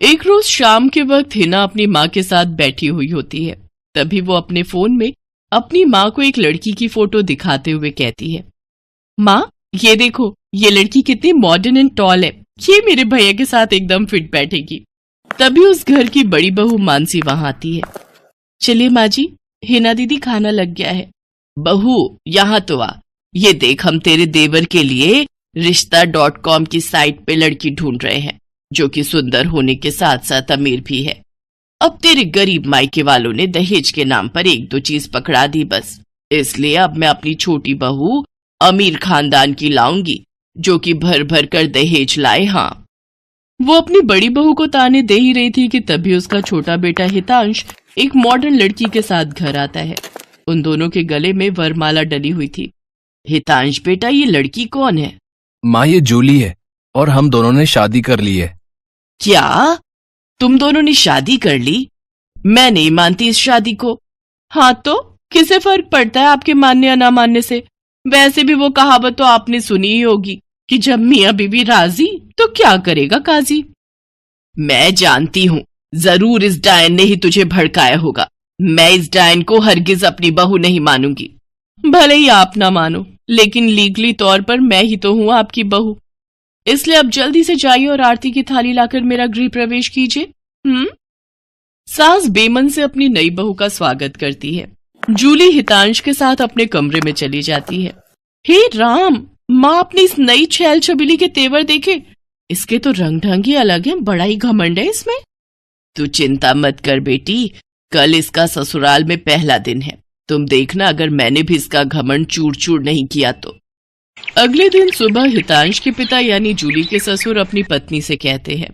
एक रोज शाम के वक्त हिना अपनी माँ के साथ बैठी हुई होती है। तभी वो अपने फोन में अपनी माँ को एक लड़की की फोटो दिखाते हुए कहती है, माँ ये देखो, ये लड़की कितनी मॉडर्न एंड टॉल है, ये मेरे भैया के साथ एकदम फिट बैठेगी। तभी उस घर की बड़ी बहू मानसी वहां आती है। चलिए माँ जी, हिना दीदी खाना लग गया है। बहू यहाँ तो आ, ये देख हम तेरे देवर के लिए रिश्ता.com की साइट पे लड़की ढूंढ रहे हैं, जो कि सुंदर होने के साथ साथ अमीर भी है। अब तेरे गरीब मायके वालों ने दहेज के नाम पर एक दो चीज पकड़ा दी बस, इसलिए अब मैं अपनी छोटी बहू अमीर खानदान की लाऊंगी, जो कि भर भर कर दहेज लाए। हाँ, वो अपनी बड़ी बहू को ताने दे ही रही थी कि तभी उसका छोटा बेटा हितांश एक मॉडर्न लड़की के साथ घर आता है। उन दोनों के गले में वरमाला डली हुई थी। हितांश बेटा, ये लड़की कौन है? माँ ये जूली है और हम दोनों ने शादी कर ली है। क्या तुम दोनों ने शादी कर ली? मैं नहीं मानती इस शादी को। हाँ तो किसे फर्क पड़ता है आपके मानने या ना मानने से? वैसे भी वो कहावत तो आपने सुनी ही होगी कि जब मियाँ बीवी राजी तो क्या करेगा काजी। मैं जानती हूँ, जरूर इस डायन ने ही तुझे भड़काया होगा। मैं इस डायन को हरगिज अपनी बहू नहीं मानूंगी। भले ही आप ना मानो, लेकिन लीगली तौर पर मैं ही तो हूँ आपकी बहू। इसलिए अब जल्दी से जाइए और आरती की थाली लाकर मेरा गृह प्रवेश कीजिए। सास बेमन से अपनी नई बहू का स्वागत करती है। जूली हितांश के साथ अपने कमरे में चली जाती है। हे राम, माँ अपनी इस नई छैल छबीली के तेवर देखे, इसके तो रंग ढंग ही अलग है, बड़ा ही घमंड है इसमें। तू चिंता मत कर बेटी, कल इसका ससुराल में पहला दिन है। तुम देखना अगर मैंने भी इसका घमंड चूर चूर नहीं किया तो। अगले दिन सुबह हितांश के पिता यानी जूली के ससुर अपनी पत्नी से कहते हैं,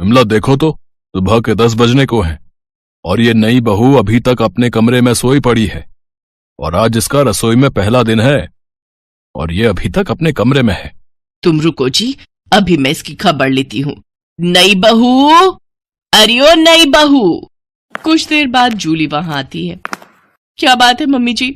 विमला देखो तो, सुबह के 10 बजने को हैं और ये नई बहू अभी तक अपने कमरे में सोई पड़ी है, और आज इसका रसोई में पहला दिन है और ये अभी तक अपने कमरे में है। तुम रुको जी, अभी मैं इसकी खबर लेती हूँ। नई बहू, अरे ओ नई बहू। कुछ देर बाद जूली वहां आती है। क्या बात है मम्मी जी,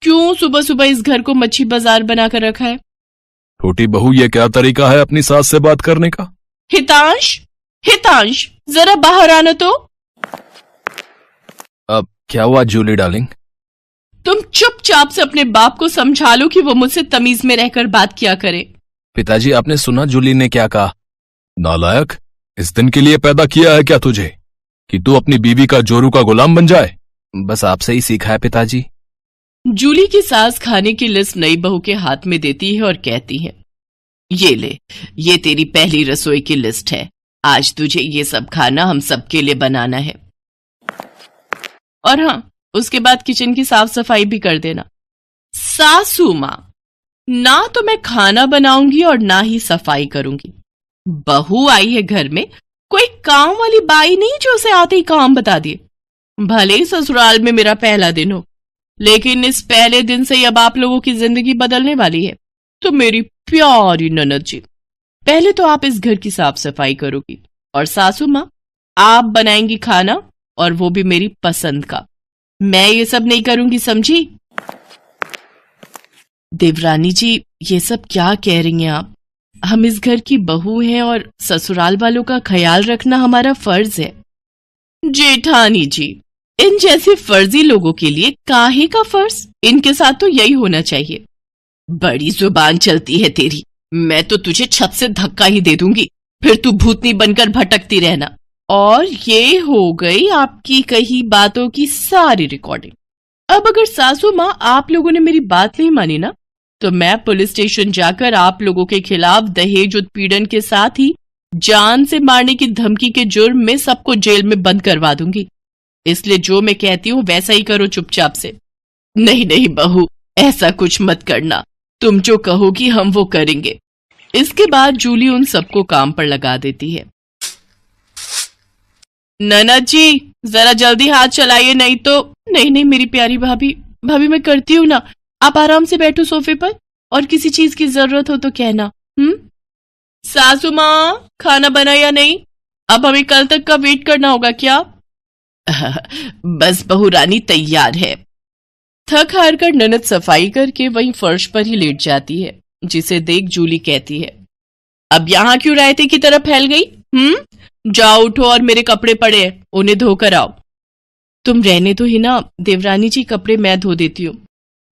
क्यों सुबह सुबह इस घर को मच्छी बाजार बनाकर रखा है? छोटी बहू, ये क्या तरीका है अपनी सास से बात करने का? हितांश, हितांश जरा बाहर आना तो। अब क्या हुआ जूली डार्लिंग? तुम चुपचाप से अपने बाप को समझा लो कि वो मुझसे तमीज में रहकर बात किया करे। पिताजी, आपने सुना जूली ने क्या कहा? नालायक, इस दिन के लिए पैदा किया है क्या तुझे कि तू अपनी बीवी का जोरू का गुलाम बन जाए? बस आपसे ही सीखा है पिताजी। जूली की सास खाने की लिस्ट नई बहू के हाथ में देती है और कहती है, ये ले, ये तेरी पहली रसोई की लिस्ट है। आज तुझे ये सब खाना हम सबके लिए बनाना है। और हाँ, उसके बाद किचन की साफ सफाई भी कर देना। सासू माँ, ना तो मैं खाना बनाऊंगी और ना ही सफाई करूंगी। बहू आई है घर में, कोई काम वाली बाई नहीं जो उसे आते ही काम बता दिए। भले ही ससुराल में मेरा पहला दिन हो, लेकिन इस पहले दिन से अब आप लोगों की जिंदगी बदलने वाली है। तो मेरी प्यारी ननद जी, पहले तो आप इस घर की साफ सफाई करोगी और सासू माँ आप बनाएंगी खाना, और वो भी मेरी पसंद का। मैं ये सब नहीं करूंगी, समझी? देवरानी जी, ये सब क्या कह रही हैं आप? हम इस घर की बहू हैं और ससुराल वालों का ख्याल रखना हमारा फर्ज है। जेठानी जी, इन जैसे फर्जी लोगों के लिए काहे का फर्ज? इनके साथ तो यही होना चाहिए। बड़ी जुबान चलती है तेरी, मैं तो तुझे छत से धक्का ही दे दूंगी, फिर तू भूतनी बनकर भटकती रहना। और ये हो गई आपकी कही बातों की सारी रिकॉर्डिंग। अब अगर सासू माँ आप लोगों ने मेरी बात नहीं मानी ना, तो मैं पुलिस स्टेशन जाकर आप लोगों के खिलाफ दहेज उत्पीड़न के साथ ही जान से मारने की धमकी के जुर्म में सबको जेल में बंद करवा दूंगी। इसलिए जो मैं कहती हूँ वैसा ही करो चुपचाप से। नहीं नहीं बहू, ऐसा कुछ मत करना, तुम जो कहोगी हम वो करेंगे। इसके बाद जूली उन सबको काम पर लगा देती है। ननद जी, जरा जल्दी हाथ चलाइए, नहीं तो। नहीं नहीं मेरी प्यारी भाभी, भाभी मैं करती हूँ ना, आप आराम से बैठो सोफे पर, और किसी चीज की जरूरत हो तो कहना। सासू माँ, खाना बना या नहीं? अब हमें कल तक का वेट करना होगा क्या? बस बहू रानी तैयार है। थक हार कर ननद सफाई करके वहीं फर्श पर ही लेट जाती है, जिसे देख जूली कहती है, अब यहाँ क्यों रायते की तरफ फैल गई? जाओ उठो और मेरे कपड़े पड़े हैं, उन्हें धोकर आओ। तुम रहने तो ही ना देवरानी जी, कपड़े मैं धो देती हूँ।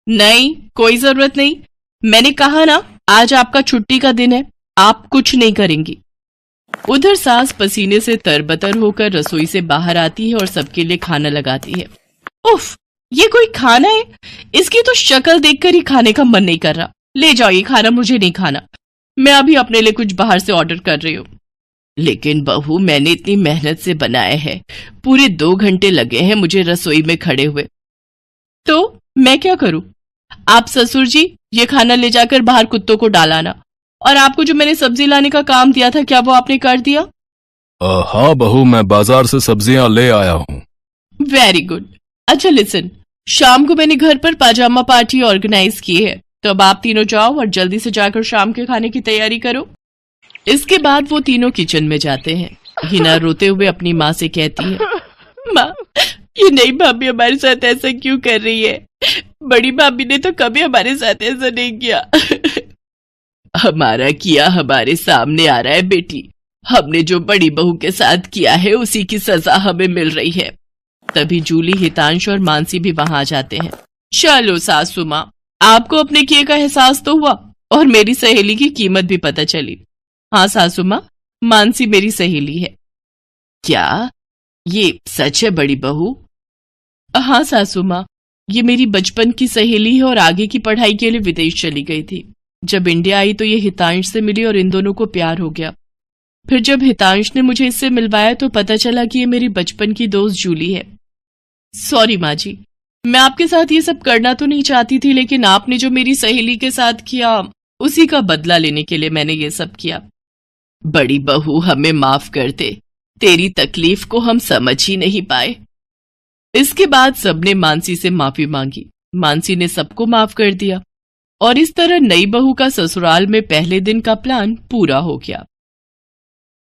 नहीं, कोई जरूरत नहीं। मैंने कहा ना, आज आपका छुट्टी का दिन है, आप कुछ नहीं करेंगी। उधर सास पसीने से तरबतर होकर रसोई से बाहर आती है और सबके लिए खाना लगाती है। उफ, ये कोई खाना है? इसकी तो शक्ल देखकर ही खाने का मन नहीं कर रहा। ले जाओ, ये खाना मुझे नहीं खाना, मैं अभी अपने लिए कुछ बाहर से ऑर्डर कर रही हूँ। लेकिन बहू, मैंने इतनी मेहनत से बनाए हैं, पूरे 2 घंटे लगे हैं मुझे रसोई में खड़े हुए। तो मैं क्या करूं? आप ससुर जी ये खाना ले जाकर बाहर कुत्तों को डालाना। और आपको जो मैंने सब्जी लाने का काम दिया था, क्या वो आपने कर दिया? हाँ बहू, मैं बाजार से सब्जियां ले आया हूँ। Very good. अच्छा लिसन, शाम को मैंने घर पर पाजामा पार्टी ऑर्गेनाइज की है, तो अब आप तीनों जाओ और जल्दी से जाकर शाम के खाने की तैयारी करो। इसके बाद वो तीनों किचन में जाते हैं। हिना रोते हुए अपनी माँ से कहती है, माँ, ये नई भाभी हमारे साथ ऐसा क्यों कर रही है? बड़ी भाभी ने तो कभी हमारे साथ ऐसा नहीं किया। हमारा किया हमारे सामने आ रहा है बेटी। हमने जो बड़ी बहू के साथ किया है उसी की सजा हमें मिल रही है। तभी जूली, हितांश और मानसी भी वहां आ जाते हैं। चलो सासू माँ, आपको अपने किए का एहसास तो हुआ और मेरी सहेली की कीमत भी पता चली। हाँ सासू माँ, मानसी मेरी सहेली है। क्या ये सच है बड़ी बहू? हाँ सासू माँ, ये मेरी बचपन की सहेली है और आगे की पढ़ाई के लिए विदेश चली गई थी। जब इंडिया आई तो ये हितांश से मिली और इन दोनों को प्यार हो गया। फिर जब हितांश ने मुझे इससे मिलवाया तो पता चला कि ये मेरी बचपन की दोस्त जूली है। सॉरी माँ जी, मैं आपके साथ ये सब करना तो नहीं चाहती थी, लेकिन आपने जो मेरी सहेली के साथ किया उसी का बदला लेने के लिए मैंने ये सब किया। बड़ी बहू, हमें माफ कर दे, तेरी तकलीफ को हम समझ ही नहीं पाए। इसके बाद सबने मानसी से माफी मांगी। मानसी ने सबको माफ कर दिया और इस तरह नई बहू का ससुराल में पहले दिन का प्लान पूरा हो गया।